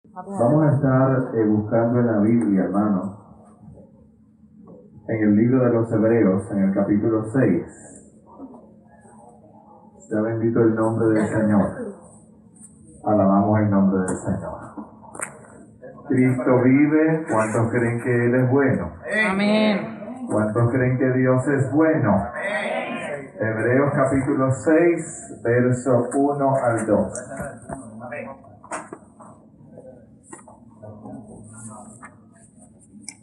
Vamos a estar buscando en la Biblia, hermanos, en el libro de los Hebreos, en el capítulo 6. Sea bendito el nombre del Señor. Alabamos el nombre del Señor. Cristo vive. ¿Cuántos creen que Él es bueno? Amén. ¿Cuántos creen que Dios es bueno? Hebreos capítulo 6, verso 1 al 2.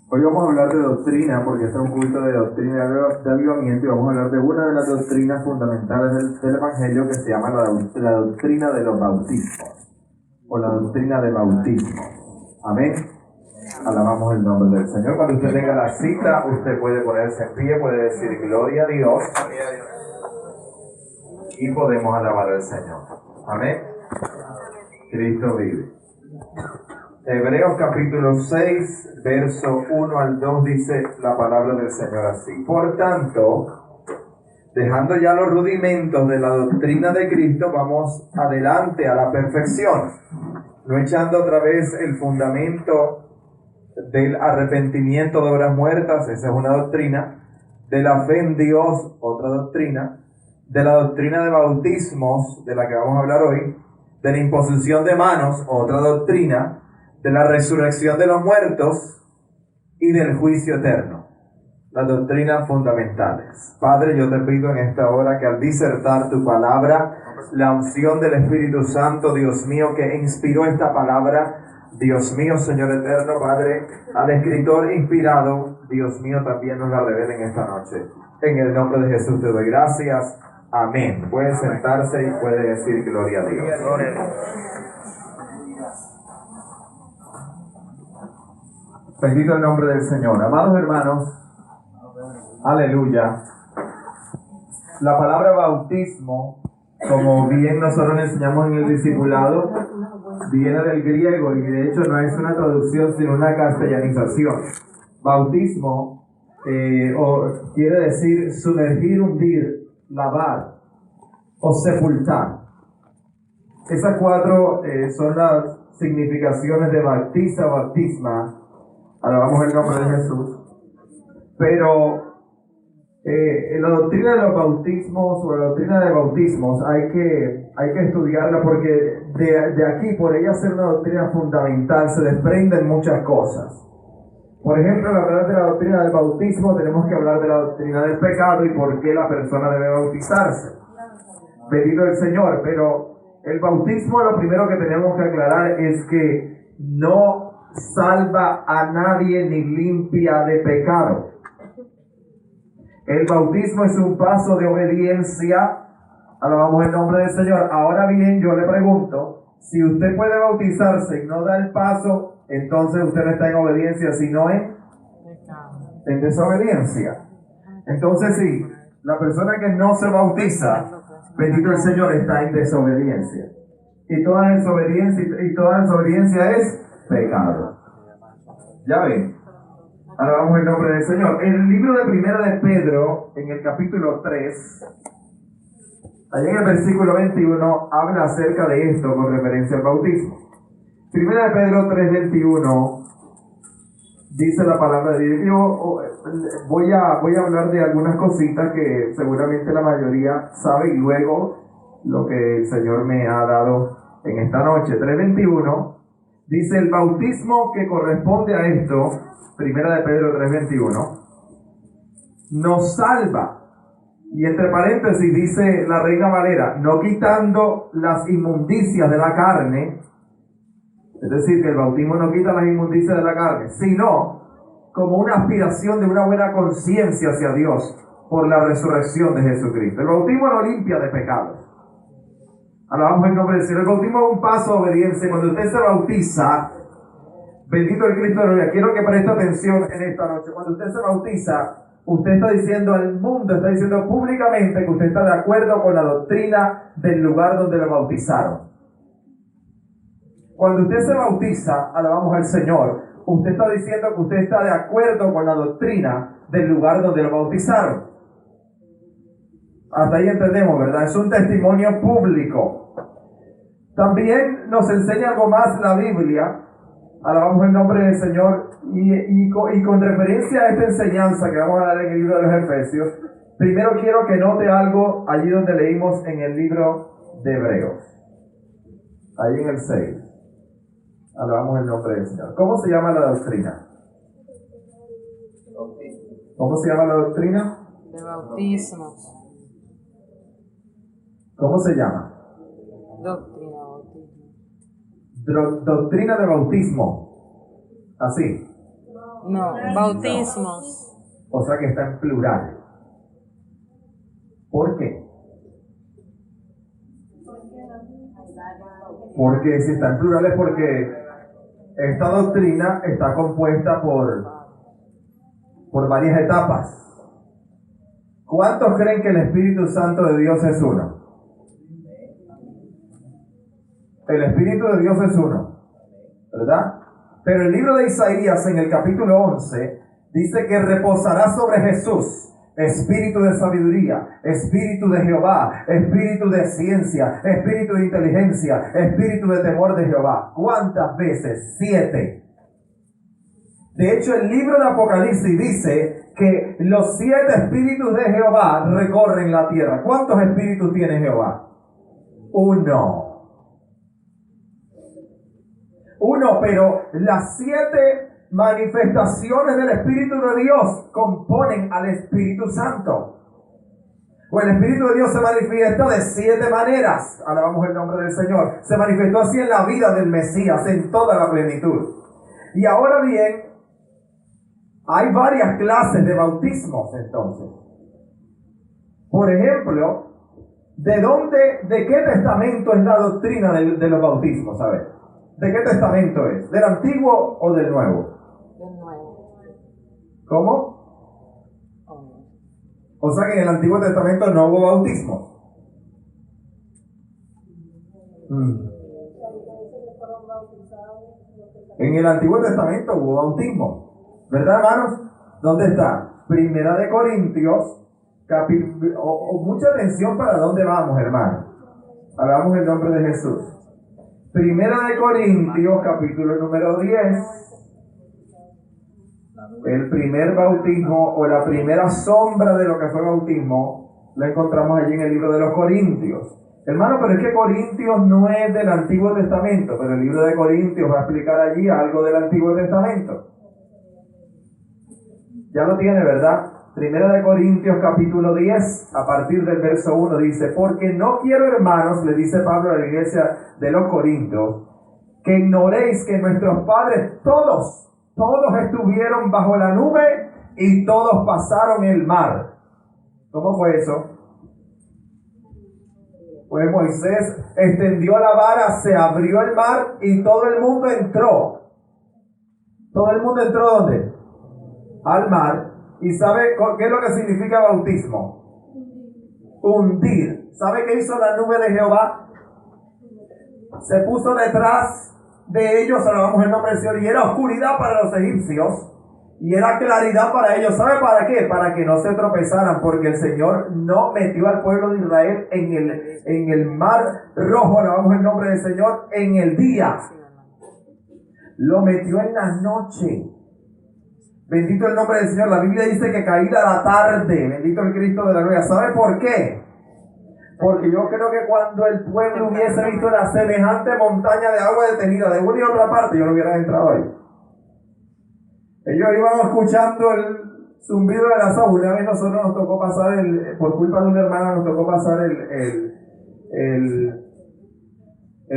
Hoy vamos a hablar de doctrina, porque este es un culto de doctrina de avivamiento, y vamos a hablar de una de las doctrinas fundamentales del Evangelio, que se llama la doctrina de los bautismos, o la doctrina del bautismo. Amén. Alabamos el nombre del Señor. Cuando usted tenga la cita, usted puede ponerse en pie, puede decir gloria a Dios, y podemos alabar al Señor. Amén. Cristo vive. Hebreos capítulo 6, verso 1 al 2 dice la palabra del Señor así. Por tanto, dejando ya los rudimentos de la doctrina de Cristo, vamos adelante a la perfección, no echando otra vez el fundamento del arrepentimiento de obras muertas, esa es una doctrina, de la fe en Dios, otra doctrina, de la doctrina de bautismos, de la que vamos a hablar hoy, de la imposición de manos, otra doctrina, de la resurrección de los muertos y del juicio eterno. Las doctrinas fundamentales. Padre, yo te pido en esta hora que al disertar tu palabra, la unción del Espíritu Santo, Dios mío, que inspiró esta palabra, Dios mío, Señor eterno, Padre, al escritor inspirado, Dios mío, también nos la revele en esta noche. En el nombre de Jesús te doy gracias. Amén. Puede sentarse y puede decir gloria a Dios. Bendito el nombre del Señor. Amados hermanos, aleluya. La palabra bautismo, como bien nosotros le enseñamos en el discipulado, viene del griego y de hecho no es una traducción sino una castellanización. Bautismo quiere decir sumergir, hundir, lavar o sepultar. Esas cuatro son las significaciones de bautiza o bautisma. Alabamos el nombre de Jesús. Pero en la doctrina de los bautismos o la doctrina de bautismos hay que estudiarla, porque de aquí, por ella ser una doctrina fundamental, se desprenden muchas cosas. Por ejemplo, al hablar de la doctrina del bautismo, tenemos que hablar de la doctrina del pecado y por qué la persona debe bautizarse. Bendito el Señor. Pero el bautismo, lo primero que tenemos que aclarar es que no salva a nadie ni limpia de pecado. El bautismo es un paso de obediencia. Alabamos el nombre del Señor. Ahora bien, yo le pregunto, si usted puede bautizarse y no da el paso, entonces usted no está en obediencia, sino en desobediencia. Entonces sí, la persona que no se bautiza, bendito el Señor, está en desobediencia. Y toda desobediencia es pecado. Ya ven. Alabamos el nombre del Señor. El libro de Primera de Pedro, en el capítulo 3, allá en el versículo 21, habla acerca de esto con referencia al bautismo. Primera de Pedro 3:21 dice la palabra de Dios. Yo voy a hablar de algunas cositas que seguramente la mayoría sabe, y luego lo que el Señor me ha dado en esta noche. 3:21 dice: el bautismo que corresponde a esto, Primera de Pedro 3:21, nos salva. Y entre paréntesis dice la Reina Valera: no quitando las inmundicias de la carne. Es decir, que el bautismo no quita las inmundicias de la carne, sino como una aspiración de una buena conciencia hacia Dios por la resurrección de Jesucristo. El bautismo no limpia de pecados. Alabamos el nombre del Señor. El bautismo es un paso de obediencia. Cuando usted se bautiza, bendito el Cristo de gloria, quiero que preste atención en esta noche. Cuando usted se bautiza, usted está diciendo al mundo, está diciendo públicamente que usted está de acuerdo con la doctrina del lugar donde lo bautizaron. Cuando usted se bautiza, alabamos al Señor, usted está diciendo que usted está de acuerdo con la doctrina del lugar donde lo bautizaron. Hasta ahí entendemos, ¿verdad? Es un testimonio público. También nos enseña algo más la Biblia, Alabamos el nombre del Señor. Y con referencia a esta enseñanza que vamos a dar en el libro de los Efesios, primero quiero que note algo allí donde leímos en el libro de Hebreos. Ahí en el 6. Alabamos el nombre del Señor. ¿Cómo se llama la doctrina? ¿Cómo se llama la doctrina? De bautismos. ¿Cómo se llama? Doctrina, bautismo. Doctrina de bautismo. Así. No, bautismos. O sea que está en plural. ¿Por qué? Porque si está en plural es porque esta doctrina está compuesta por varias etapas. ¿Cuántos creen que el Espíritu Santo de Dios es uno? El Espíritu de Dios es uno, ¿verdad? Pero el libro de Isaías en el capítulo 11 dice que reposará sobre Jesús espíritu de sabiduría, espíritu de Jehová, espíritu de ciencia, espíritu de inteligencia, espíritu de temor de Jehová. ¿Cuántas veces? 7. De hecho, el libro de Apocalipsis dice que los 7 espíritus de Jehová recorren la tierra. ¿Cuántos espíritus tiene Jehová? 1. Pero las 7 manifestaciones del Espíritu de Dios componen al Espíritu Santo. O el Espíritu de Dios se manifiesta de 7 maneras. Alabamos el nombre del Señor. Se manifestó así en la vida del Mesías, en toda la plenitud. Y ahora bien, hay varias clases de bautismos entonces. Por ejemplo, ¿de qué testamento es la doctrina de los bautismos? A ver, ¿de qué testamento es? ¿Del Antiguo o del Nuevo? Del Nuevo. ¿Cómo? O sea que en el Antiguo Testamento no hubo bautismo. En el Antiguo Testamento hubo bautismo, ¿verdad, hermanos? ¿Dónde está? Primera de Corintios, mucha atención para dónde vamos, hermanos. Hablamos el nombre de Jesús. Primera de Corintios, capítulo número 10. El primer bautismo o la primera sombra de lo que fue bautismo la encontramos allí en el libro de los Corintios. Hermano, pero es que Corintios no es del Antiguo Testamento, pero el libro de Corintios va a explicar allí algo del Antiguo Testamento. Ya lo tiene, ¿verdad? Primera de Corintios capítulo 10, a partir del verso 1 dice: porque no quiero, hermanos, le dice Pablo a la iglesia de los Corintios, que ignoréis que nuestros padres todos estuvieron bajo la nube y todos pasaron el mar. ¿Cómo fue eso? Pues Moisés extendió la vara, se abrió el mar y todo el mundo entró. ¿Todo el mundo entró dónde? Al mar. ¿Y sabe qué es lo que significa bautismo? Hundir. ¿Sabe qué hizo la nube de Jehová? Se puso detrás de ellos, alabamos el nombre del Señor, y era oscuridad para los egipcios y era claridad para ellos. ¿Sabe para qué? Para que no se tropezaran, porque el Señor no metió al pueblo de Israel en el mar rojo, alabamos el nombre del Señor, en el día. Lo metió en la noche. Bendito el nombre del Señor. La Biblia dice que caída la tarde, bendito el Cristo de la gloria. ¿Sabe por qué? Porque yo creo que cuando el pueblo hubiese visto la semejante montaña de agua detenida de una y otra parte, yo no hubiera entrado ahí. Ellos iban escuchando el zumbido de las aguas. Una vez nosotros nos tocó pasar, por culpa de una hermana, nos tocó pasar el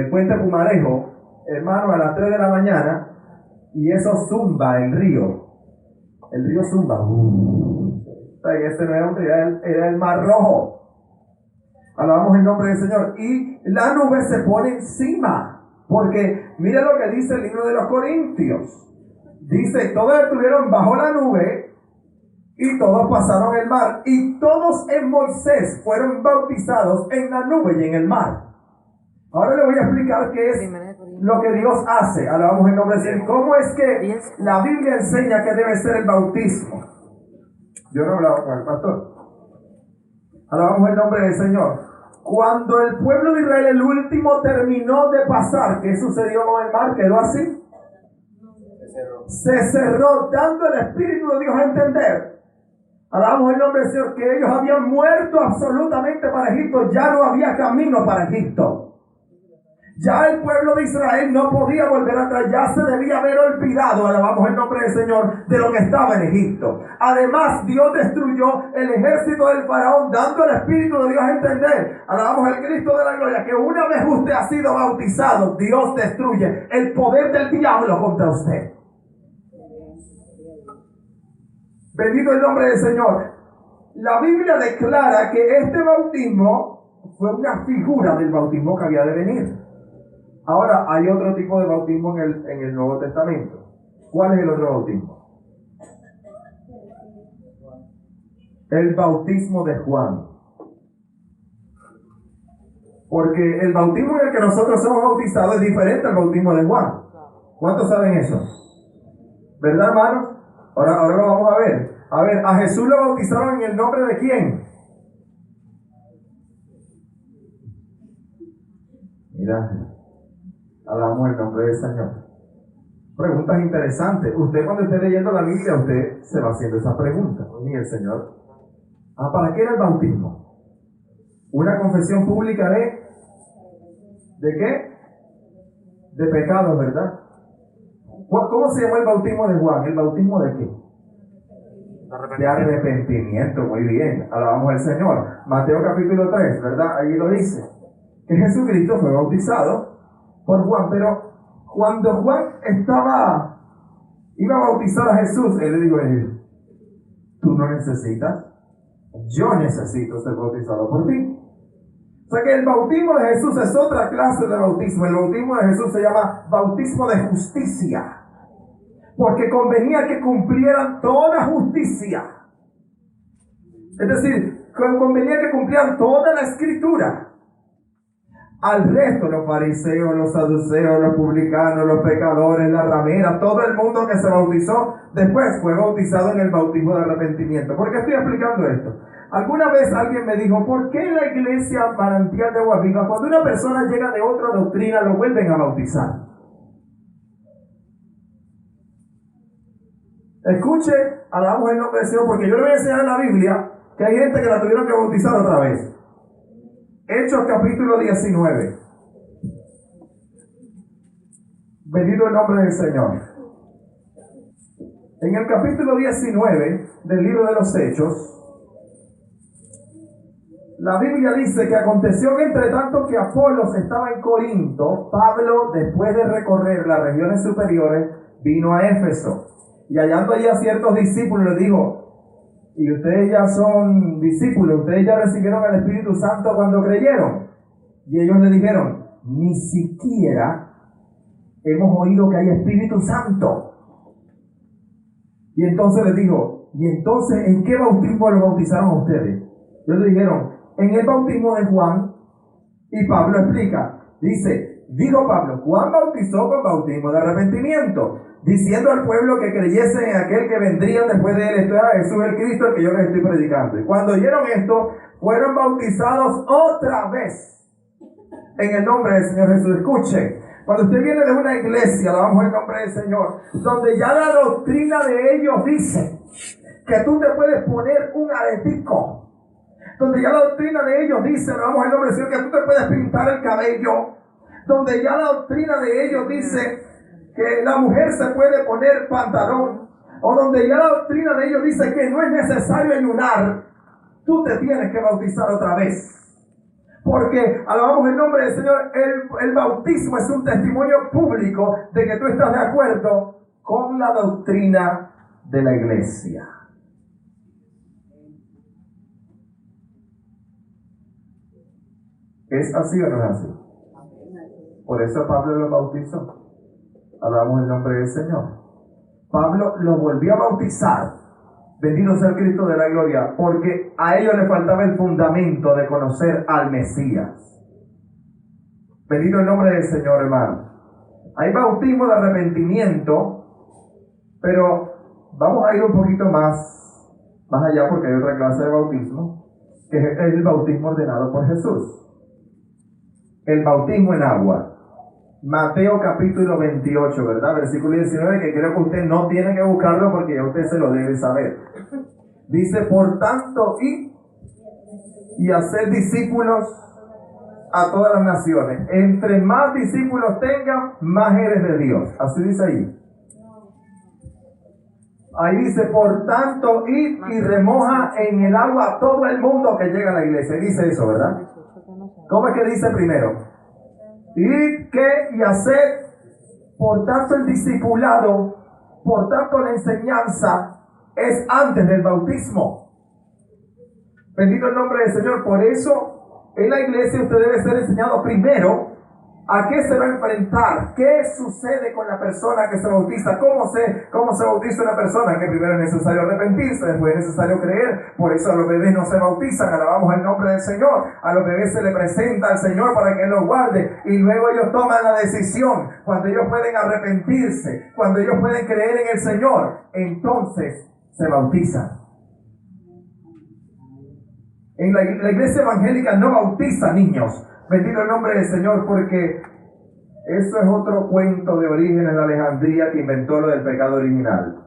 puente Pumarejo, hermano, a las 3 de la mañana, y eso zumba el río. El río zumba. Ese no era un río, era el mar rojo. Alabamos el nombre del Señor. Y la nube se pone encima. Porque mira lo que dice el libro de los Corintios. Dice, todos estuvieron bajo la nube y todos pasaron el mar. Y todos en Moisés fueron bautizados en la nube y en el mar. Ahora le voy a explicar qué es lo que Dios hace. Alabamos el nombre del Señor. ¿Cómo es que la Biblia enseña que debe ser el bautismo? Yo no he hablado con el pastor. Alabamos el nombre del Señor. Cuando el pueblo de Israel, el último, terminó de pasar, ¿qué sucedió con el mar? ¿Quedó así? Se cerró, dando el Espíritu de Dios a entender. Alabamos el nombre del Señor, que ellos habían muerto absolutamente para Egipto. Ya no había camino para Egipto. Ya el pueblo de Israel no podía volver atrás, ya se debía haber olvidado, alabamos el nombre del Señor, de lo que estaba en Egipto. Además, Dios destruyó el ejército del faraón, dando el Espíritu de Dios a entender, alabamos el Cristo de la gloria, que una vez usted ha sido bautizado, Dios destruye el poder del diablo contra usted. Bendito el nombre del Señor. La Biblia declara que este bautismo fue una figura del bautismo que había de venir. Ahora, hay otro tipo de bautismo en el Nuevo Testamento. ¿Cuál es el otro bautismo? El bautismo de Juan. Porque el bautismo en el que nosotros somos bautizados es diferente al bautismo de Juan. ¿Cuántos saben eso? ¿Verdad, hermanos? Ahora lo vamos a ver. A ver, a Jesús lo bautizaron en el nombre de ¿quién? Mira. Alabamos el nombre del Señor. Preguntas interesantes. Usted cuando esté leyendo la Biblia, usted se va haciendo esa pregunta. Ni el Señor. ¿Para qué era el bautismo? Una confesión pública ¿de qué? De pecados, ¿verdad? ¿Cómo se llamó el bautismo de Juan? ¿El bautismo de qué? De arrepentimiento. Muy bien. Alabamos al Señor. Mateo capítulo 3, ¿verdad? Ahí lo dice. Que Jesucristo fue bautizado por Juan, pero cuando Juan iba a bautizar a Jesús, él le dijo: tú no necesitas, yo necesito ser bautizado por ti. O sea que el bautismo de Jesús es otra clase de bautismo. El bautismo de Jesús se llama bautismo de justicia, porque convenía que cumplieran toda justicia. Es decir, convenía que cumplieran toda la escritura. Al resto, los fariseos, los saduceos, los publicanos, los pecadores, las rameras, todo el mundo que se bautizó, después fue bautizado en el bautismo de arrepentimiento. ¿Por qué estoy explicando esto? Alguna vez alguien me dijo: ¿por qué en la iglesia Manantial de Agua Viva, cuando una persona llega de otra doctrina, lo vuelven a bautizar? Escuche, alabamos el nombre del Señor, porque yo le voy a enseñar en la Biblia que hay gente que la tuvieron que bautizar otra vez. Hechos capítulo 19. Bendito el nombre del Señor. En el capítulo 19 del libro de los Hechos, la Biblia dice que aconteció que entre tanto que Apolos estaba en Corinto, Pablo, después de recorrer las regiones superiores, vino a Éfeso. Y hallando allí a ciertos discípulos, le dijo: y ustedes ya son discípulos, ustedes ya recibieron el Espíritu Santo cuando creyeron. Y ellos le dijeron: ni siquiera hemos oído que hay Espíritu Santo. Y entonces les dijo: ¿y entonces en qué bautismo lo bautizaron a ustedes? Ellos le dijeron: en el bautismo de Juan. Y Pablo explica, dijo Pablo: Juan bautizó con bautismo de arrepentimiento, diciendo al pueblo que creyese en aquel que vendría después de él, esto es a Jesús el Cristo, el que yo les estoy predicando. Y cuando oyeron esto, fueron bautizados otra vez en el nombre del Señor Jesús. Escuche, cuando usted viene de una iglesia, alabamos el nombre del Señor, donde ya la doctrina de ellos dice que tú te puedes poner un aretico, donde ya la doctrina de ellos dice, alabamos el nombre del Señor, que tú te puedes pintar el cabello, donde ya la doctrina de ellos dice que la mujer se puede poner pantalón, o donde ya la doctrina de ellos dice que no es necesario ayunar, tú te tienes que bautizar otra vez. Porque, alabamos el nombre del Señor, el bautismo es un testimonio público de que tú estás de acuerdo con la doctrina de la iglesia. ¿Es así o no es así? Por eso Pablo lo bautizó. Alabamos el nombre del Señor. Pablo lo volvió a bautizar. Bendito sea el Cristo de la gloria, porque a ellos les faltaba el fundamento de conocer al Mesías. Bendito el nombre del Señor, hermano. Hay bautismo de arrepentimiento, pero vamos a ir un poquito más allá, porque hay otra clase de bautismo, que es el bautismo ordenado por Jesús. El bautismo en agua. Mateo capítulo 28, ¿verdad? Versículo 19, que creo que usted no tiene que buscarlo porque ya usted se lo debe saber. Dice, por tanto, id y hacer discípulos a todas las naciones. Entre más discípulos tengan, más eres de Dios. Así dice ahí. Ahí dice, por tanto, id y remoja en el agua a todo el mundo que llega a la iglesia. Dice eso, ¿verdad? ¿Cómo es que dice primero? Id que y hacer, por tanto el discipulado, por tanto la enseñanza es antes del bautismo. Bendito el nombre del Señor. Por eso en la iglesia usted debe ser enseñado primero a qué se va a enfrentar, qué sucede con la persona que se bautiza, cómo se bautiza una persona, que primero es necesario arrepentirse, después es necesario creer. Por eso a los bebés no se bautizan, alabamos el nombre del Señor. A los bebés se le presenta al Señor para que Él los guarde y luego ellos toman la decisión. Cuando ellos pueden arrepentirse, cuando ellos pueden creer en el Señor, entonces se bautizan. En la iglesia evangélica no bautiza niños. Bendito el nombre del Señor, porque eso es otro cuento de Orígenes de Alejandría que inventó lo del pecado original.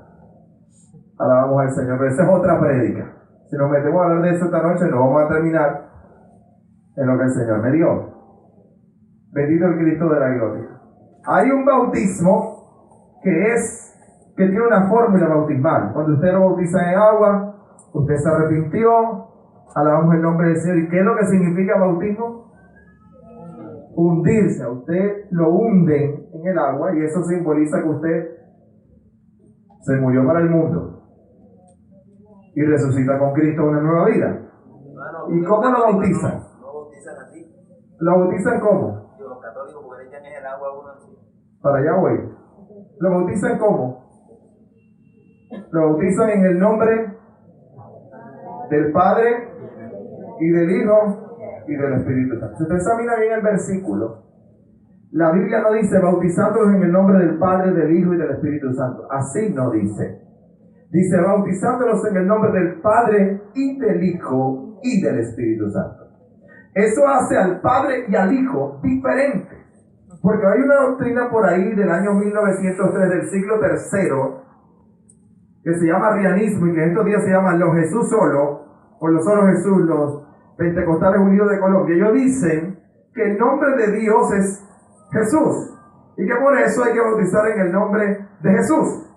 Alabamos al Señor, pero esa es otra prédica. Si nos metemos a hablar de eso esta noche, no vamos a terminar en lo que el Señor me dio. Bendito el Cristo de la gloria. Hay un bautismo que tiene una fórmula bautismal. Cuando usted lo bautiza en agua, usted se arrepintió, alabamos el nombre del Señor. ¿Y qué es lo que significa bautismo? Hundirse. A usted lo hunden en el agua y eso simboliza que usted se murió para el mundo y resucita con Cristo una nueva vida. ¿Y cómo lo bautizan? ¿No bautizan así? ¿Lo bautizan cómo? Los católicos, porque le echan en el agua a uno así. Para allá voy. ¿Lo bautizan cómo? Lo bautizan en el nombre del Padre y del Hijo y del Espíritu Santo. Si usted examina bien el versículo, la Biblia no dice bautizándolos en el nombre del Padre, del Hijo y del Espíritu Santo. Así no dice. Dice bautizándolos en el nombre del Padre y del Hijo y del Espíritu Santo. Eso hace al Padre y al Hijo diferentes. Porque hay una doctrina por ahí del año 1903, del siglo III, que se llama arrianismo y que estos días se llama los Jesús solo, o los solo Jesús, los Pentecostales Unidos de Colombia. Ellos dicen que el nombre de Dios es Jesús y que por eso hay que bautizar en el nombre de Jesús.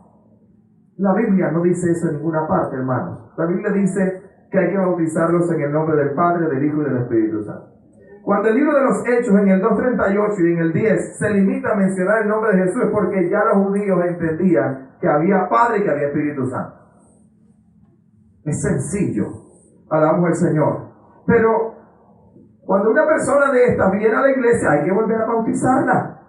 La Biblia no dice eso en ninguna parte, hermanos. La Biblia dice que hay que bautizarlos en el nombre del Padre, del Hijo y del Espíritu Santo. Cuando el libro de los Hechos en el 2:38 y en el 10 se limita a mencionar el nombre de Jesús, es porque ya los judíos entendían que había Padre y que había Espíritu Santo. Es sencillo. Alabamos al Señor. Pero cuando una persona de estas viene a la iglesia, hay que volver a bautizarla.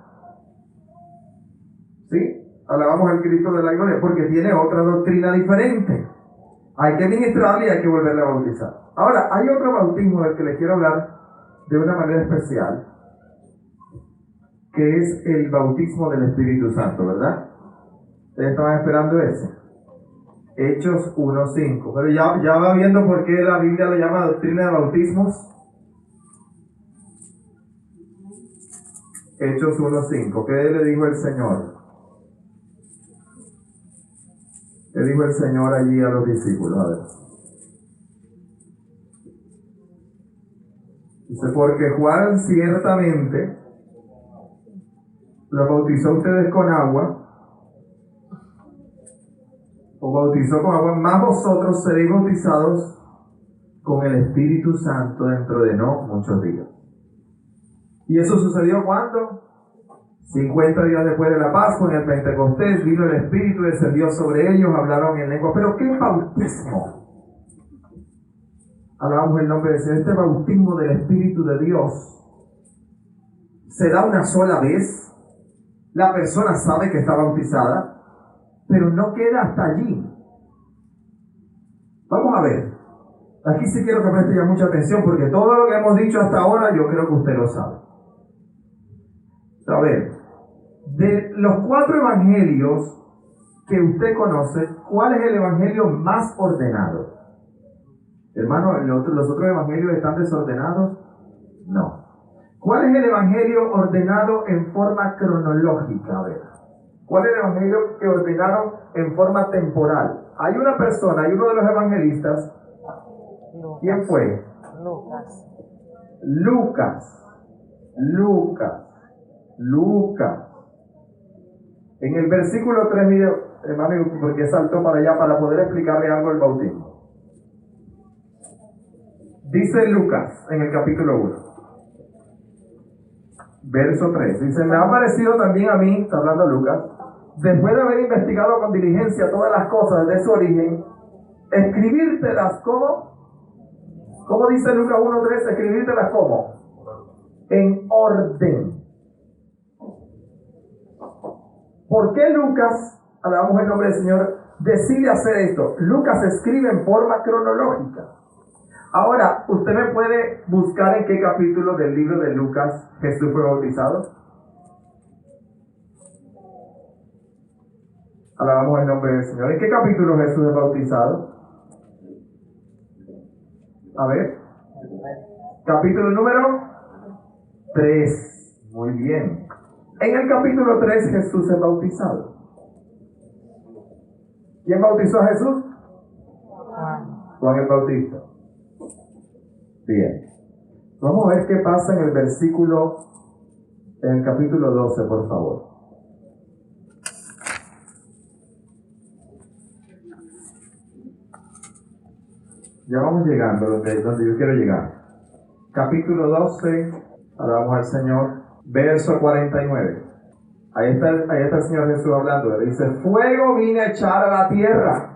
¿Sí? Alabamos al Cristo de la gloria, porque tiene otra doctrina diferente. Hay que ministrarle y hay que volverla a bautizar. Ahora, hay otro bautismo del que les quiero hablar de una manera especial, que es el bautismo del Espíritu Santo, ¿verdad? Ustedes estaban esperando ese. Hechos 1:5. Pero ya va viendo por qué la Biblia lo llama doctrina de bautismos. Hechos 1:5. ¿Qué le dijo el Señor? ¿Qué dijo el Señor allí a los discípulos? A ver. Dice, porque Juan ciertamente los bautizó a ustedes con agua, o bautizó con agua, más vosotros seréis bautizados con el Espíritu Santo dentro de no muchos días. ¿Y eso sucedió cuándo? 50 días después de la Pascua, en el Pentecostés, vino el Espíritu, descendió sobre ellos, hablaron en lengua. ¿Pero qué bautismo? Alabamos el nombre de Dios. Este bautismo del Espíritu de Dios se da una sola vez. La persona sabe que está bautizada, pero no queda hasta allí. Vamos a ver. Aquí sí quiero que preste ya mucha atención, porque todo lo que hemos dicho hasta ahora yo creo que usted lo sabe. A ver, de los 4 evangelios que usted conoce, ¿cuál es el evangelio más ordenado? Hermano, ¿los otros evangelios están desordenados? No. ¿Cuál es el evangelio ordenado en forma cronológica? A ver, ¿cuál es el evangelio que ordenaron en forma temporal? Hay una persona, hay uno de los evangelistas. Lucas. ¿Quién fue? Lucas. Lucas. En el versículo 3, mire, hermano, porque saltó para allá para poder explicarle algo del bautismo. Dice Lucas en el capítulo 1, verso 3. Dice, me ha parecido también a mí, está hablando Lucas, después de haber investigado con diligencia todas las cosas de su origen, escribírtelas como, ¿cómo dice Lucas 1:3? Escribírtelas como, en orden. ¿Por qué Lucas, alabamos el nombre del Señor, decide hacer esto? Lucas escribe en forma cronológica. Ahora, ¿usted me puede buscar en qué capítulo del libro de Lucas Jesús fue bautizado? Alabamos el nombre del Señor. ¿En qué capítulo Jesús es bautizado? A ver. Capítulo número 3. Muy bien. En el capítulo 3 Jesús es bautizado. ¿Quién bautizó a Jesús? Juan el Bautista. Bien. Vamos a ver qué pasa en el versículo, en el capítulo 12, por favor. Ya vamos llegando donde yo quiero llegar. Capítulo 12, alabamos al Señor, verso 49. Ahí está el Señor Jesús hablando. Él dice, fuego vine a echar a la tierra.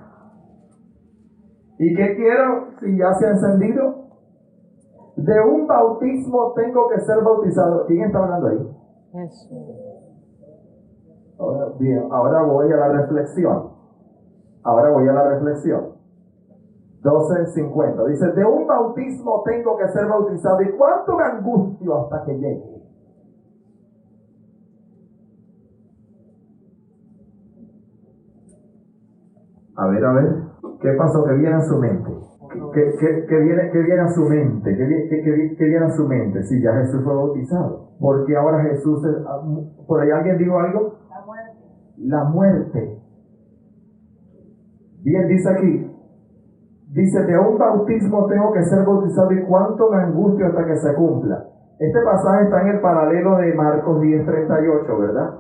¿Y qué quiero si ya se ha encendido? De un bautismo tengo que ser bautizado. ¿Quién está hablando ahí? Jesús. Ahora, bien, ahora voy a la reflexión. 12:50. Dice, de un bautismo tengo que ser bautizado. ¿Y cuánto me angustio hasta que llegue? A ver, ¿qué pasó? ¿Qué viene a su mente? ¿Qué viene a su mente? ¿Qué viene a su mente? Si ya Jesús fue bautizado. Porque ahora Jesús, ¿por ahí alguien dijo algo? La muerte. Bien, dice aquí. Dice, de un bautismo tengo que ser bautizado y cuánto me angustio hasta que se cumpla. Este pasaje está en el paralelo de Marcos 10:38, ¿verdad?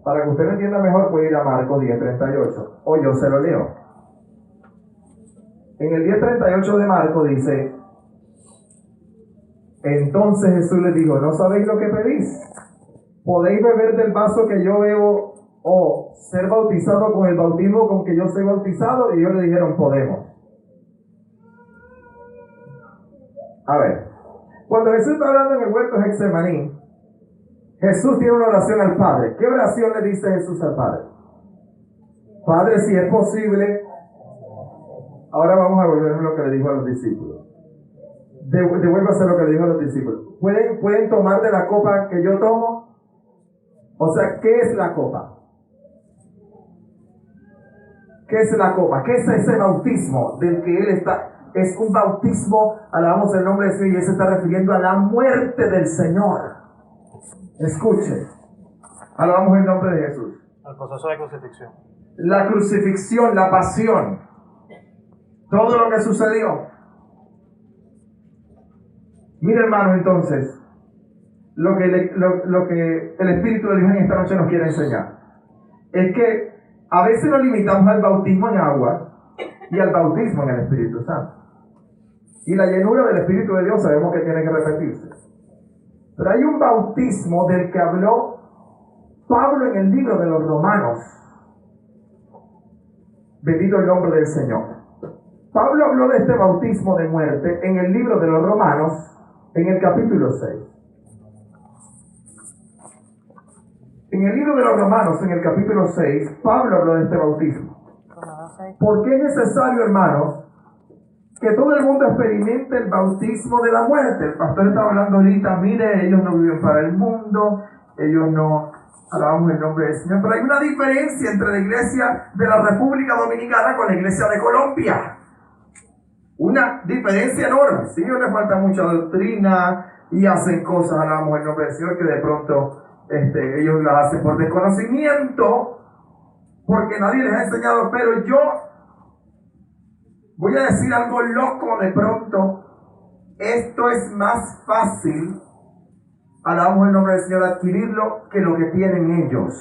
Para que usted lo entienda mejor puede ir a Marcos 10:38. O yo se lo leo. En el 10:38 de Marcos dice, entonces Jesús les dijo, ¿no sabéis lo que pedís? ¿Podéis beber del vaso que yo bebo o ser bautizado con el bautismo con que yo soy bautizado? Y ellos le dijeron, podemos. A ver, cuando Jesús está hablando en el huerto de Getsemaní, Jesús tiene una oración al Padre. ¿Qué oración le dice Jesús al Padre? Padre, si es posible. Ahora vamos a volver a lo que le dijo a los discípulos. Devuélvase lo que le dijo a los discípulos. ¿Pueden tomar de la copa que yo tomo? O sea, ¿qué es la copa? ¿Qué es la copa? ¿Qué es ese bautismo del que él está? Es un bautismo, alabamos el nombre de Dios, y él se está refiriendo a la muerte del Señor. Escuche, alabamos el nombre de Jesús. El proceso de crucifixión. La crucifixión, la pasión, todo lo que sucedió. Mira, hermano, entonces, lo que el Espíritu de Dios en esta noche nos quiere enseñar es que a veces nos limitamos al bautismo en agua y al bautismo en el Espíritu Santo. Y la llenura del Espíritu de Dios sabemos que tiene que repetirse. Pero hay un bautismo del que habló Pablo en el libro de los Romanos. Bendito el nombre del Señor. Pablo habló de este bautismo de muerte en el libro de los Romanos, en el capítulo 6. En el libro de los Romanos, en el capítulo 6, Pablo habló de este bautismo. Porque es necesario, hermanos, que todo el mundo experimente el bautismo de la muerte. El pastor estaba hablando ahorita, mire, ellos no viven para el mundo, ellos no, alabamos el nombre del Señor, pero hay una diferencia entre la iglesia de la República Dominicana con la iglesia de Colombia. Una diferencia enorme. Sí, les falta mucha doctrina, y hacen cosas, alabamos el nombre del Señor, que de pronto ellos las hacen por desconocimiento, porque nadie les ha enseñado. Pero yo voy a decir algo loco de pronto. Esto es más fácil, alabamos el nombre del Señor, adquirirlo que lo que tienen ellos.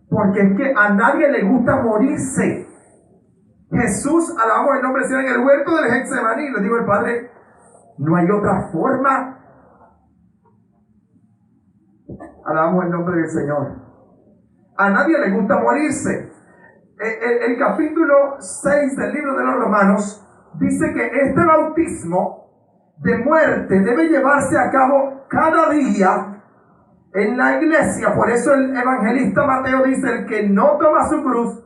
Porque es que a nadie le gusta morirse. Jesús, alabamos el nombre del Señor, en el huerto del Getsemaní, le digo al Padre, no hay otra forma. Alabamos el nombre del Señor. A nadie le gusta morirse. El capítulo 6 del libro de los Romanos dice que este bautismo de muerte debe llevarse a cabo cada día en la iglesia. Por eso el evangelista Mateo dice: el que no toma su cruz,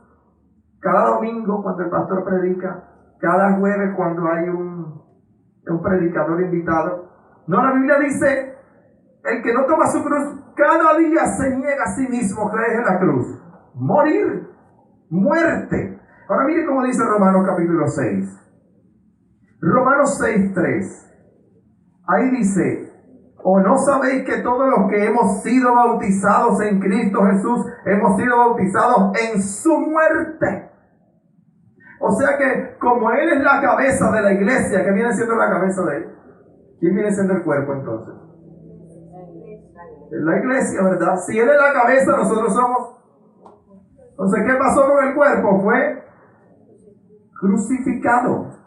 cada domingo cuando el pastor predica, cada jueves cuando hay un predicador invitado. No, la Biblia dice: el que no toma su cruz, cada día se niega a sí mismo. ¿Qué es la cruz? Morir, muerte. Ahora mire cómo dice Romanos capítulo 6. Romanos 6:3. Ahí dice: ¿o no sabéis que todos los que hemos sido bautizados en Cristo Jesús, hemos sido bautizados en su muerte? O sea que como Él es la cabeza de la iglesia, ¿qué viene siendo la cabeza de Él? ¿Quién viene siendo el cuerpo entonces? Es la iglesia, ¿verdad? Si Él es la cabeza, nosotros somos. Entonces, ¿qué pasó con el cuerpo? Fue crucificado.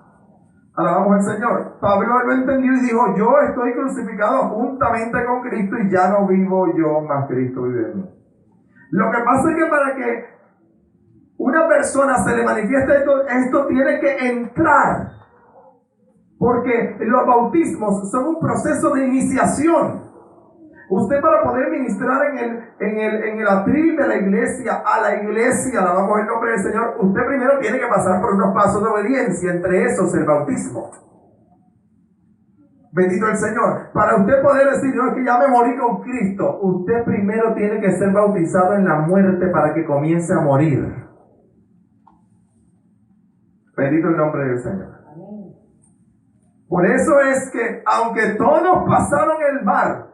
Alabamos al Señor. Pablo lo entendió y dijo: yo estoy crucificado juntamente con Cristo y ya no vivo yo, más Cristo vive en mí. Lo que pasa es que para que una persona se le manifieste esto tiene que entrar. Porque los bautismos son un proceso de iniciación. Usted, para poder ministrar en el atril de la iglesia, a la iglesia, alabamos el nombre del Señor, usted primero tiene que pasar por unos pasos de obediencia, entre esos el bautismo. Bendito el Señor. Para usted poder decir: no, es que ya me morí con Cristo, usted primero tiene que ser bautizado en la muerte para que comience a morir. Bendito el nombre del Señor. Por eso es que, aunque todos pasaron el mar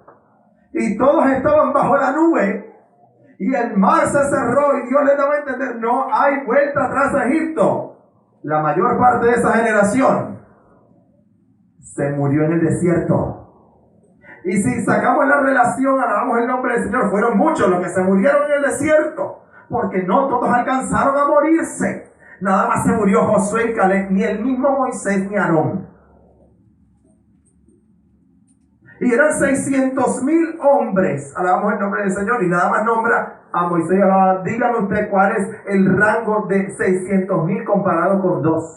y todos estaban bajo la nube y el mar se cerró y Dios les daba a entender: no hay vuelta atrás a Egipto, la mayor parte de esa generación se murió en el desierto. Y si sacamos la relación, alabamos el nombre del Señor, fueron muchos los que se murieron en el desierto, porque no todos alcanzaron a morirse. Nada más se murió Josué y Caleb, ni el mismo Moisés ni Aarón. Y eran 600,000 hombres, alabamos el nombre del Señor, y nada más nombra a Moisés y Aarón. Dígame usted cuál es el rango de 600,000 comparado con 2.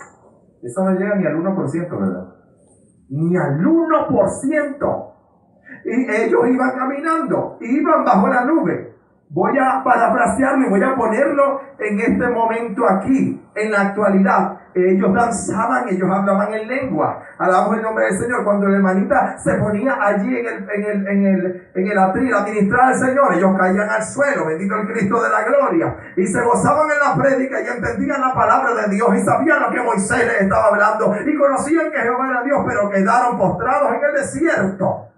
Eso no llega ni al 1%, ¿verdad? Ni al 1%. Y ellos iban caminando, iban bajo la nube. Voy a parafrasearlo y voy a ponerlo en este momento aquí, en la actualidad. Ellos danzaban, ellos hablaban en lengua. Alabamos el nombre del Señor. Cuando la hermanita se ponía allí en el atril a ministrar al Señor, ellos caían al suelo, bendito el Cristo de la gloria, y se gozaban en la prédica y entendían la palabra de Dios y sabían lo que Moisés les estaba hablando y conocían que Jehová era Dios, pero quedaron postrados en el desierto.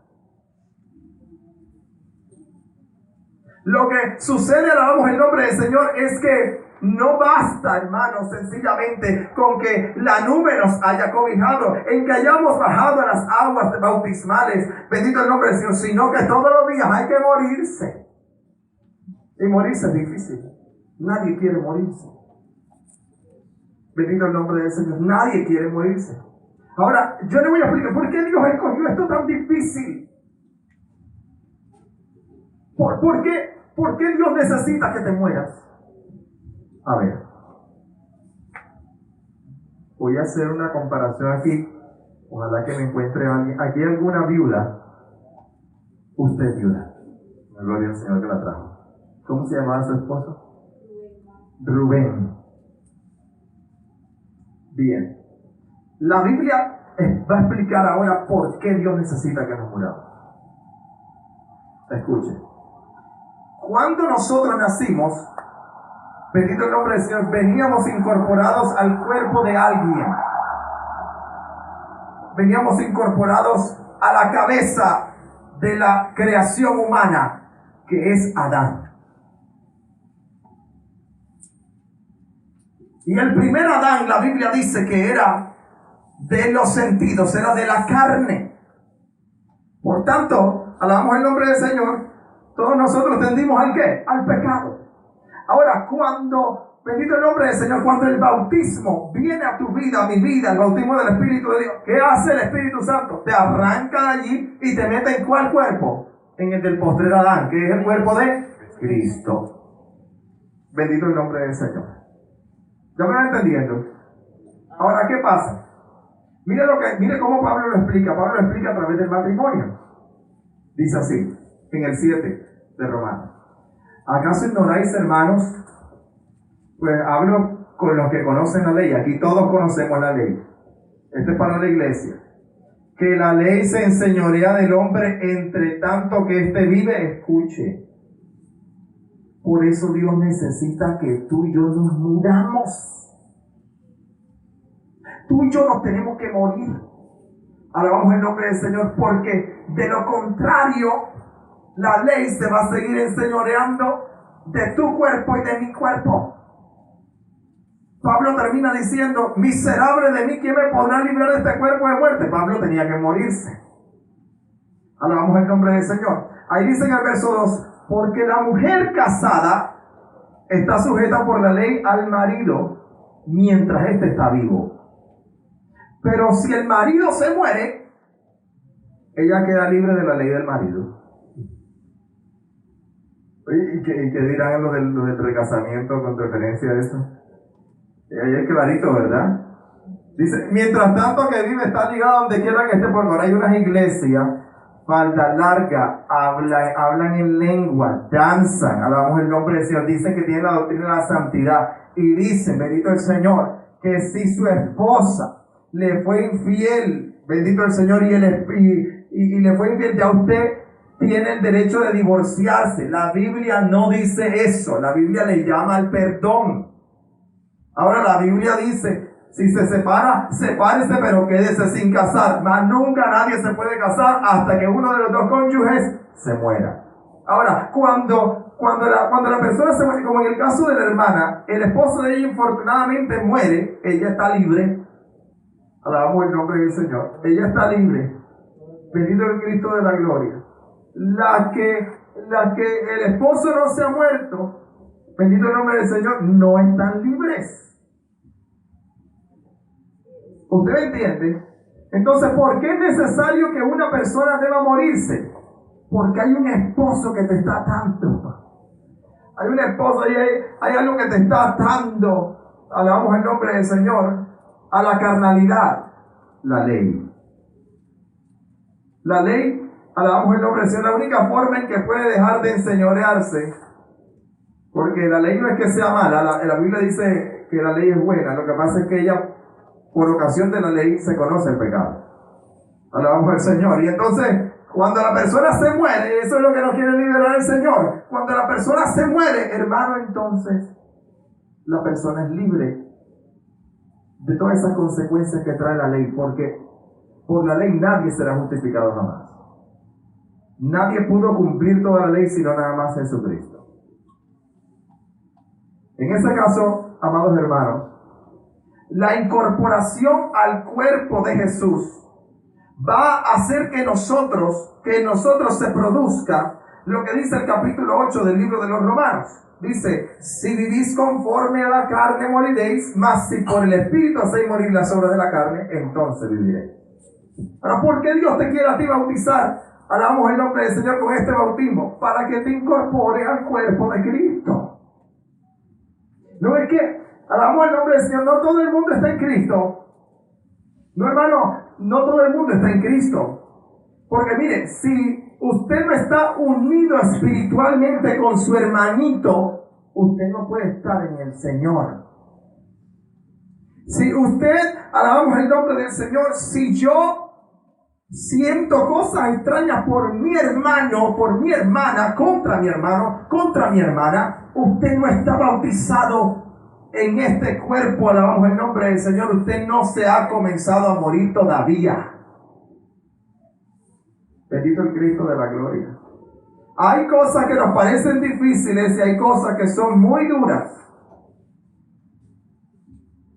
Lo que sucede, alabamos el nombre del Señor, es que no basta, hermanos, sencillamente con que la nube nos haya cobijado, en que hayamos bajado a las aguas bautismales, bendito el nombre del Señor, sino que todos los días hay que morirse. Y morirse es difícil. Nadie quiere morirse. Bendito el nombre del Señor. Nadie quiere morirse. Ahora, yo le voy a explicar por qué Dios escogió esto tan difícil. ¿Por qué Dios necesita que te mueras? A ver, voy a hacer una comparación aquí. Ojalá que me encuentre alguien. Aquí hay alguna viuda. Usted es viuda. Gloria al Señor que la trajo. ¿Cómo se llamaba su esposo? Rubén. Bien. La Biblia va a explicar ahora por qué Dios necesita que nos muramos. Escuche. Cuando nosotros nacimos, bendito el nombre del Señor, veníamos incorporados al cuerpo de alguien. Veníamos incorporados a la cabeza de la creación humana, que es Adán. Y el primer Adán, la Biblia dice que era de los sentidos, era de la carne. Por tanto, alabamos el nombre del Señor, todos nosotros tendimos ¿al qué? Al pecado. Ahora, cuando, bendito el nombre del Señor, cuando el bautismo viene a tu vida, a mi vida, el bautismo del Espíritu de Dios, ¿qué hace el Espíritu Santo? Te arranca de allí y te mete ¿en cuál cuerpo? En el del postrer Adán, que es el cuerpo de Cristo. Bendito el nombre del Señor. ¿Ya me van entendiendo? Ahora, ¿qué pasa? Mire cómo Pablo lo explica. Pablo lo explica a través del matrimonio. Dice así, en el 7 de Romanos. ¿Acaso ignoráis, hermanos? Pues hablo con los que conocen la ley. Aquí todos conocemos la ley. Este es para la iglesia. Que la ley se enseñorea del hombre entre tanto que éste vive. Escuche. Por eso Dios necesita que tú y yo nos muramos. Tú y yo nos tenemos que morir. Alabamos el nombre del Señor, porque de lo contrario, la ley se va a seguir enseñoreando de tu cuerpo y de mi cuerpo. Pablo termina diciendo, miserable de mí, ¿quién me podrá librar de este cuerpo de muerte? Pablo tenía que morirse. Alabamos el nombre del Señor. Ahí dice en el verso 2, porque la mujer casada está sujeta por la ley al marido mientras éste está vivo. Pero si el marido se muere, ella queda libre de la ley del marido. Oye, ¿y qué dirán lo del recasamiento con referencia a eso? Ahí es clarito, ¿verdad? Dice, mientras tanto que vive está ligado donde quiera que esté, porque ahora hay unas iglesias, falda larga, hablan en lengua, danzan, alabamos el nombre del Señor, dicen que tienen la doctrina de la santidad, y dicen, bendito el Señor, que si su esposa le fue infiel, bendito el Señor, y le fue infiel, ya usted tiene el derecho de divorciarse. La Biblia no dice eso, la Biblia le llama al perdón. Ahora la Biblia dice, si se separa, sepárese, pero quédese sin casar. Mas nunca nadie se puede casar hasta que uno de los dos cónyuges se muera. Ahora, cuando la persona se muere, como en el caso de la hermana, el esposo de ella infortunadamente muere, ella está libre. Alabamos el nombre del Señor. Ella está libre. Bendito el Cristo de la gloria. La que el esposo no se ha muerto, bendito el nombre del Señor, no están libres. ¿Usted me entiende? Entonces, ¿por qué es necesario que una persona deba morirse? Porque hay un esposo que te está atando. Hay un esposo, hay algo que te está atando. Alabamos el nombre del Señor. A la carnalidad, la ley. La ley, alabamos el nombre del Señor, la única forma en que puede dejar de enseñorearse, porque la ley no es que sea mala, la Biblia dice que la ley es buena, lo que pasa es que ella, por ocasión de la ley, se conoce el pecado. Alabamos al Señor. Y entonces, cuando la persona se muere, eso es lo que nos quiere liberar el Señor. Cuando la persona se muere, hermano, entonces, la persona es libre de todas esas consecuencias que trae la ley, porque por la ley nadie será justificado jamás. Nadie pudo cumplir toda la ley sino nada más Jesucristo. En ese caso, amados hermanos, la incorporación al cuerpo de Jesús va a hacer que nosotros se produzca lo que dice el capítulo 8 del libro de los Romanos. Dice, si vivís conforme a la carne moriréis, mas si por el Espíritu hacéis morir las obras de la carne, entonces viviréis. Ahora, ¿por qué Dios te quiere a ti bautizar? Alabamos el nombre del Señor con este bautismo, para que te incorpores al cuerpo de Cristo. ¿No es que alabamos el nombre del Señor? No todo el mundo está en Cristo. No, hermano, no todo el mundo está en Cristo. Porque mire, si usted no está unido espiritualmente con su hermanito, usted no puede estar en el Señor. Si usted, alabamos el nombre del Señor, si yo siento cosas extrañas por mi hermano, por mi hermana, contra mi hermano, contra mi hermana, usted no está bautizado en este cuerpo, alabamos el nombre del Señor, usted no se ha comenzado a morir todavía. Bendito el Cristo de la gloria. Hay cosas que nos parecen difíciles y hay cosas que son muy duras.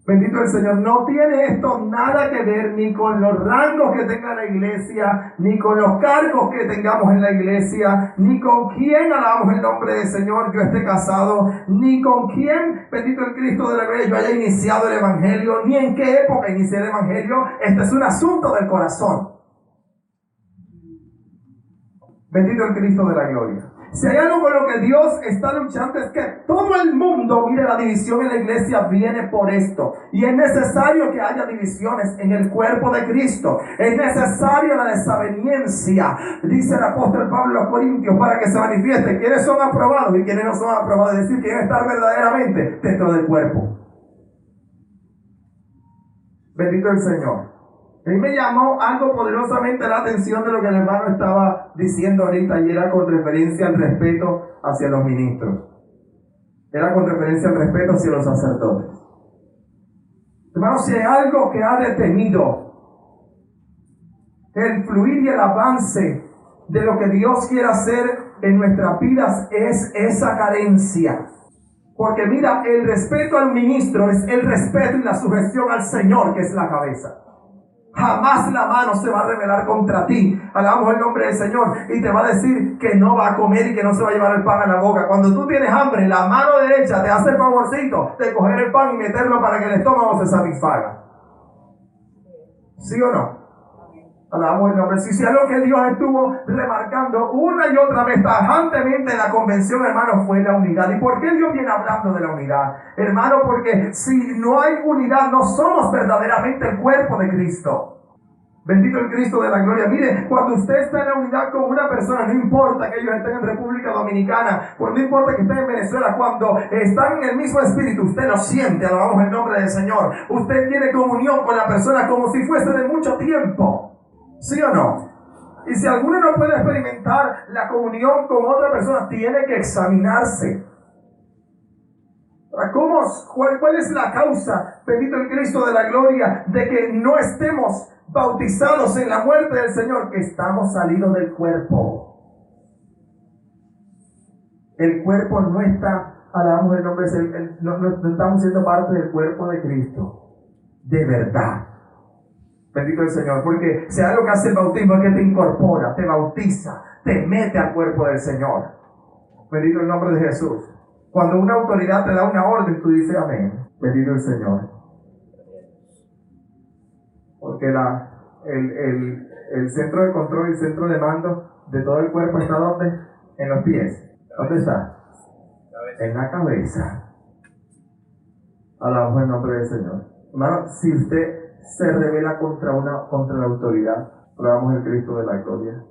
Bendito el Señor. No tiene esto nada que ver ni con los rangos que tenga la iglesia, ni con los cargos que tengamos en la iglesia, ni con quién alabamos el nombre del Señor yo esté casado, ni con quién, bendito el Cristo de la gloria, yo haya iniciado el evangelio, ni en qué época inicié el evangelio. Este es un asunto del corazón. Bendito el Cristo de la gloria. Si hay algo con lo que Dios está luchando es que todo el mundo, mire, la división en la iglesia viene por esto. Y es necesario que haya divisiones en el cuerpo de Cristo. Es necesaria la desaveniencia, dice el apóstol Pablo a los Corintios, para que se manifieste quiénes son aprobados y quiénes no son aprobados. Es decir, quién está verdaderamente dentro del cuerpo. Bendito el Señor. A mí me llamó algo poderosamente la atención de lo que el hermano estaba diciendo ahorita, y era con referencia al respeto hacia los ministros. Era con referencia al respeto hacia los sacerdotes. Hermanos, si hay algo que ha detenido el fluir y el avance de lo que Dios quiere hacer en nuestras vidas, es esa carencia. Porque mira, el respeto al ministro es el respeto y la sujeción al Señor, que es la cabeza. Jamás la mano se va a rebelar contra ti. Alabamos el nombre del Señor. Y te va a decir que no va a comer y que no se va a llevar el pan a la boca. Cuando tú tienes hambre, la mano derecha te hace el favorcito de coger el pan y meterlo para que el estómago se satisfaga. ¿Sí o no? Alabamos el nombre. Si es algo que Dios estuvo remarcando una y otra vez tajantemente en la convención, hermano, fue la unidad. ¿Y por qué Dios viene hablando de la unidad? Hermano, porque si no hay unidad, no somos verdaderamente el cuerpo de Cristo. Bendito el Cristo de la gloria. Mire, cuando usted está en la unidad con una persona, no importa que ellos estén en República Dominicana, pues no importa que estén en Venezuela, cuando están en el mismo espíritu, usted lo siente, alabamos el nombre del Señor. Usted tiene comunión con la persona como si fuese de mucho tiempo. ¿Sí o no? Y si alguno no puede experimentar la comunión con otra persona, tiene que examinarse. ¿Cuál es la causa, bendito el Cristo de la gloria, de que no estemos bautizados en la muerte del Señor? Que estamos salidos del cuerpo. El cuerpo no está, alabamos el nombre, no estamos siendo parte del cuerpo de Cristo. De verdad. Bendito el Señor, porque si algo que hace el bautismo es que te incorpora, te bautiza, te mete al cuerpo del Señor. Bendito el nombre de Jesús. Cuando una autoridad te da una orden, tú dices amén. Bendito el Señor. Porque el centro de control y el centro de mando de todo el cuerpo está ¿dónde? En los pies. ¿Dónde está? En la cabeza. Alabamos el nombre del Señor. Hermano, si usted se revela contra la autoridad, alabamos el Cristo de la gloria.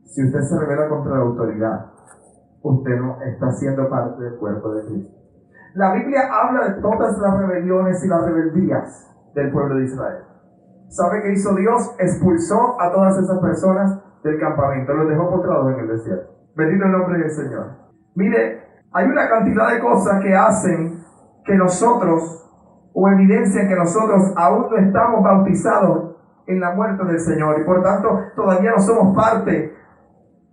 Si usted se revela contra la autoridad, usted no está siendo parte del cuerpo de Cristo. La Biblia habla de todas las rebeliones y las rebeldías del pueblo de Israel. ¿Sabe qué hizo Dios? Expulsó a todas esas personas del campamento, los dejó postrados en el desierto. Bendito el nombre del Señor. Mire, hay una cantidad de cosas que hacen que nosotros, o evidencian que nosotros aún no estamos bautizados en la muerte del Señor y por tanto todavía no somos parte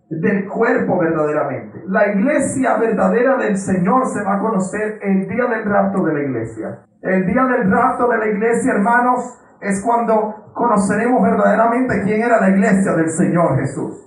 del cuerpo verdaderamente. La iglesia verdadera del Señor se va a conocer el día del rapto de la iglesia. El día del rapto de la iglesia, hermanos, es cuando conoceremos verdaderamente quién era la iglesia del Señor Jesús.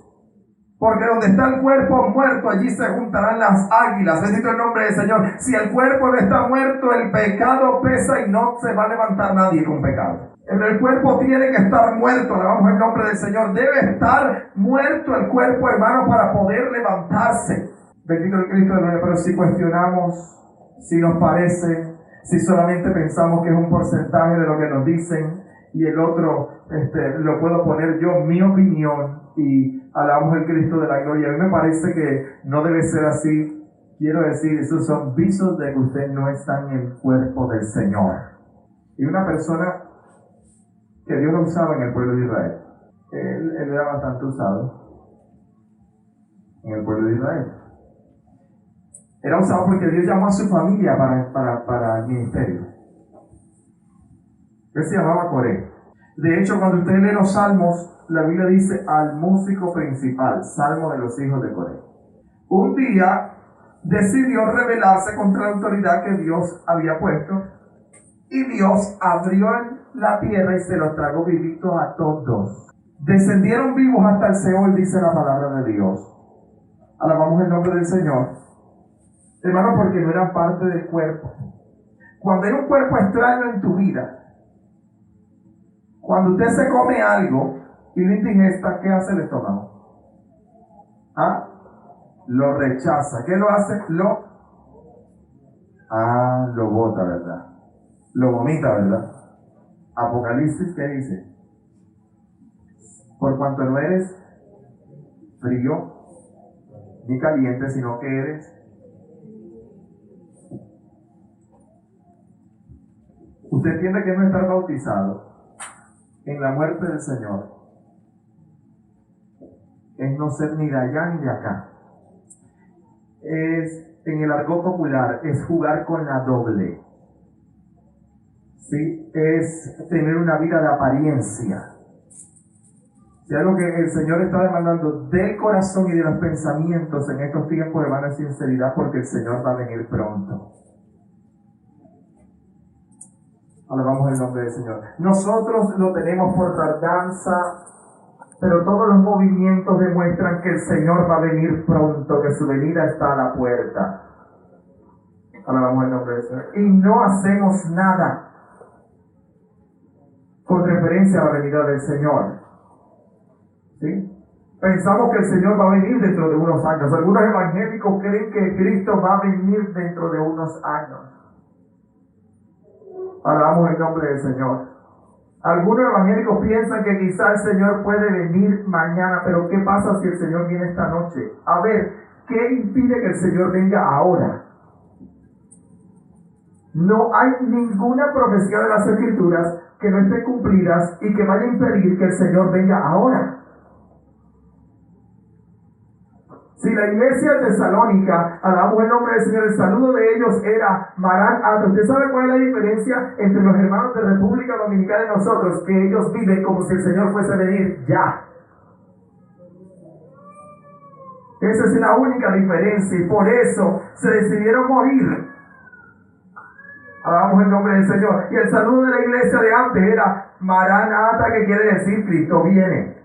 Porque donde está el cuerpo muerto, allí se juntarán las águilas. Bendito el nombre del Señor. Si el cuerpo no está muerto, el pecado pesa y no se va a levantar nadie con pecado. Pero el cuerpo tiene que estar muerto. Alabamos el nombre del Señor. Debe estar muerto el cuerpo, hermano, para poder levantarse. Bendito el Cristo de la gloria. Pero si cuestionamos, si nos parece, si solamente pensamos que es un porcentaje de lo que nos dicen y el otro lo puedo poner yo, mi opinión, y alabamos el Cristo de la gloria. A mí me parece que no debe ser así. Quiero decir, esos son visos de que usted no está en el cuerpo del Señor. Y una persona que Dios lo usaba en el pueblo de Israel, él era bastante usado en el pueblo de Israel. Era usado porque Dios llamó a su familia para el ministerio. Él se llamaba Coré. De hecho, cuando usted lee los Salmos, la Biblia dice al músico principal, Salmo de los hijos de Coré. Un día decidió rebelarse contra la autoridad que Dios había puesto y Dios abrió la tierra y se los tragó vivitos a todos. Descendieron vivos hasta el Seol, dice la palabra de Dios. Alabamos el nombre del Señor. Hermano, porque no eran parte del cuerpo. Cuando hay un cuerpo extraño en tu vida, cuando usted se come algo y lo indigesta, ¿qué hace el estómago? ¿Ah? Lo rechaza. ¿Qué lo hace? Lo bota, ¿verdad? Lo vomita, ¿verdad? Apocalipsis, ¿qué dice? Por cuanto no eres frío ni caliente, sino que eres. Usted entiende que no estar bautizado en la muerte del Señor es no ser ni de allá ni de acá. Es, en el argot popular, es jugar con la doble. ¿Sí? Es tener una vida de apariencia. Si algo que el Señor está demandando del corazón y de los pensamientos en estos tiempos, hermano, es sinceridad, porque el Señor va a venir pronto. Alabamos el nombre del Señor. Nosotros lo tenemos por tardanza, pero todos los movimientos demuestran que el Señor va a venir pronto, que su venida está a la puerta. Alabamos el nombre del Señor. Y no hacemos nada con referencia a la venida del Señor. ¿Sí? Pensamos que el Señor va a venir dentro de unos años. Algunos evangélicos creen que Cristo va a venir dentro de unos años. Alabamos el nombre del Señor. Algunos evangélicos piensan que quizá el Señor puede venir mañana, pero ¿qué pasa si el Señor viene esta noche? A ver, ¿qué impide que el Señor venga ahora? No hay ninguna profecía de las Escrituras que no esté cumplidas y que vaya a impedir que el Señor venga ahora. Si la iglesia de Tesalónica, alabamos el nombre del Señor, el saludo de ellos era Marán Ata. ¿Usted sabe cuál es la diferencia entre los hermanos de República Dominicana y nosotros? Que ellos viven como si el Señor fuese a venir ya. Esa es la única diferencia y por eso se decidieron morir. Alabamos el nombre del Señor. Y el saludo de la iglesia de antes era Marán Ata, que quiere decir Cristo viene.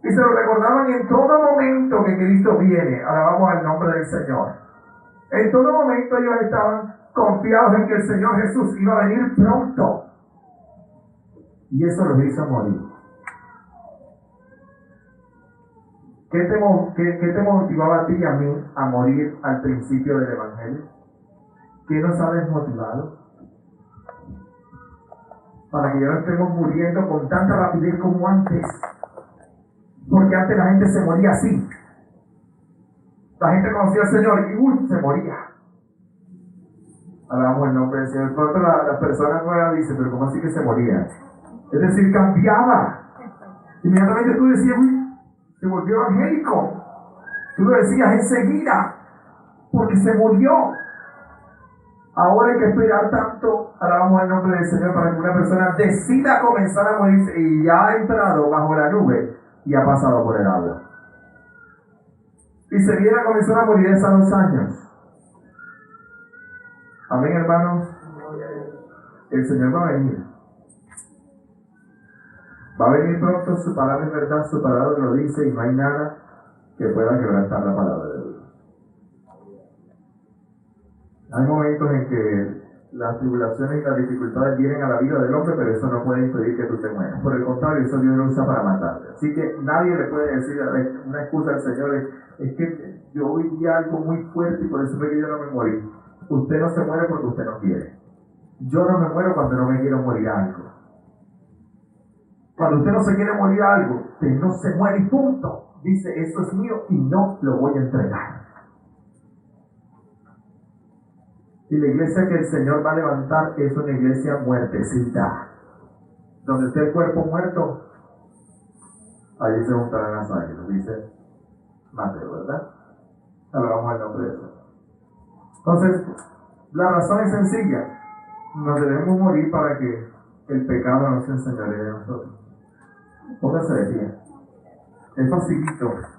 Y se lo recordaban en todo momento que Cristo viene. Alabamos al nombre del Señor. En todo momento ellos estaban confiados en que el Señor Jesús iba a venir pronto. Y eso los hizo morir. ¿Qué te motivaba a ti y a mí a morir al principio del Evangelio? ¿Qué nos ha desmotivado? Para que ya no estemos muriendo con tanta rapidez como antes. Porque antes la gente se moría así. La gente conocía al Señor y se moría. Alabamos el nombre del Señor. Pronto las personas nuevas dicen, pero ¿cómo así que se moría? Es decir, cambiaba. Inmediatamente tú decías, se volvió evangélico. Tú lo decías enseguida, porque se murió. Ahora hay que esperar tanto, alabamos el nombre del Señor, para que una persona decida comenzar a morirse y ya ha entrado bajo la nube y ha pasado por el agua. Y se viene a comenzar a morir a 2 años. Amén, hermanos. El Señor va a venir. Va a venir pronto, su palabra es verdad, su palabra lo dice y no hay nada que pueda quebrantar la palabra de Dios. Hay momentos en que las tribulaciones y las dificultades vienen a la vida del hombre, pero eso no puede impedir que tú te mueras. Por el contrario, eso Dios lo usa para matarte. Así que nadie le puede decir una excusa al Señor, es que yo viví algo muy fuerte y por eso fue que yo no me morí. Usted no se muere porque usted no quiere. Yo no me muero cuando no me quiero morir a algo. Cuando usted no se quiere morir a algo, usted no se muere y punto. Dice, eso es mío y no lo voy a entregar. Y la iglesia que el Señor va a levantar es una iglesia muertecita. Donde esté el cuerpo muerto, allí se juntarán las águilas, dice Mateo, ¿verdad? Alabamos el nombre de Dios. Entonces, la razón es sencilla. Nos debemos morir para que el pecado no se enseñoree de nosotros. Póngase de pie. Es facilito.